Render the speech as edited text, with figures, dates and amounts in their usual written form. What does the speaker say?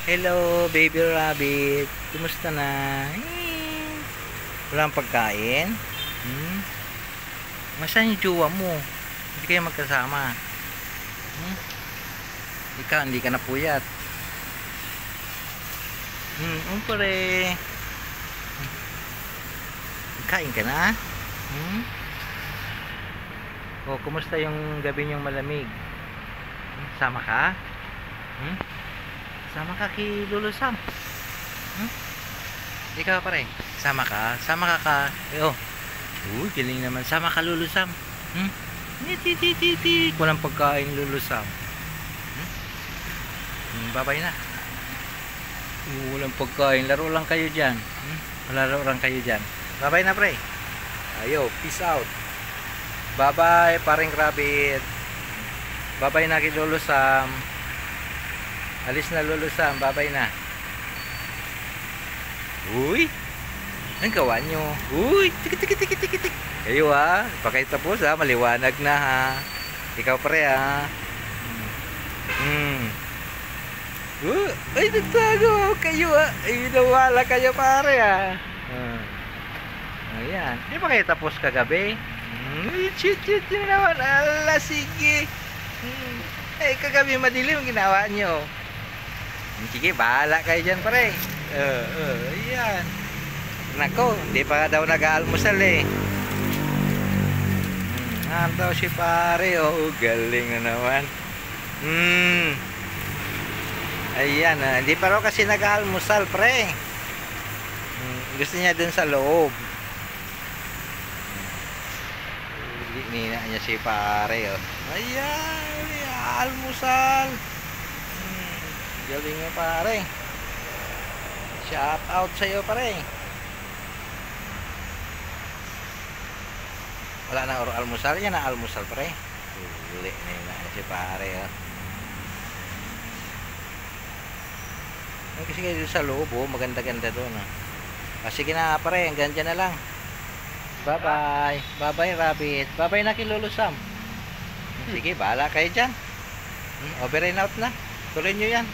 Hello, baby rabbit. Kumusta na? Walang pagkain? Nasaan yung jowa mo? Hindi kayo magkasama. Ikaw, hindi ka na puyat. Umpare. Kain ka na? O, kumusta yung gabi niyong malamig? Sama ka? Sama ka kay Lolo Sam. Ikaw pare, sama ka? Sama ka. Galing naman. Sama ka Lolo Sam. Walang pagkain Lolo Sam. Babay na. Walang pagkain. Laro lang kayo dyan. Laro lang kayo dyan. Babay na pre. Peace out. Bye-bye paring rabbit. Bye-bye na kay Lolo Sam. Alis na Lolo Sam, babay na. Uy, ang gawa nyo. Uy, tik. Kayo ha, pakay tapos ha, maliwanag na ha. Ikaw pare ha. Ay, nagtago kayo ha. Ay, nawala kayo pare ha. Ayan, di ba kayo tapos kagabi? Chit yung naman. Ala, sige. Kagabi madilim ginawa nyo. Sige, bahala kayo dyan pare. Ayan. Nako, hindi pa daw nag-aalmusal eh. Daw si pare. Galing na naman. Ayan, hindi pa raw kasi nag-aalmusal pre. Gusto niya dun sa loob. Nina niya si pare. Ayan, almusal. Galing nga pare. Shout out sa iyo pare. Wala na almusal, yan na almusal pare. Uli na si pare. Kasi kayo sa loob maganda-ganda doon. Sige na pare, hanggang dyan na lang. Bye bye. Bye bye rabbit. Bye bye na kay Lolo Sam. Sige, bahala kayo dyan. Over and out na. Tuloy nyo yan.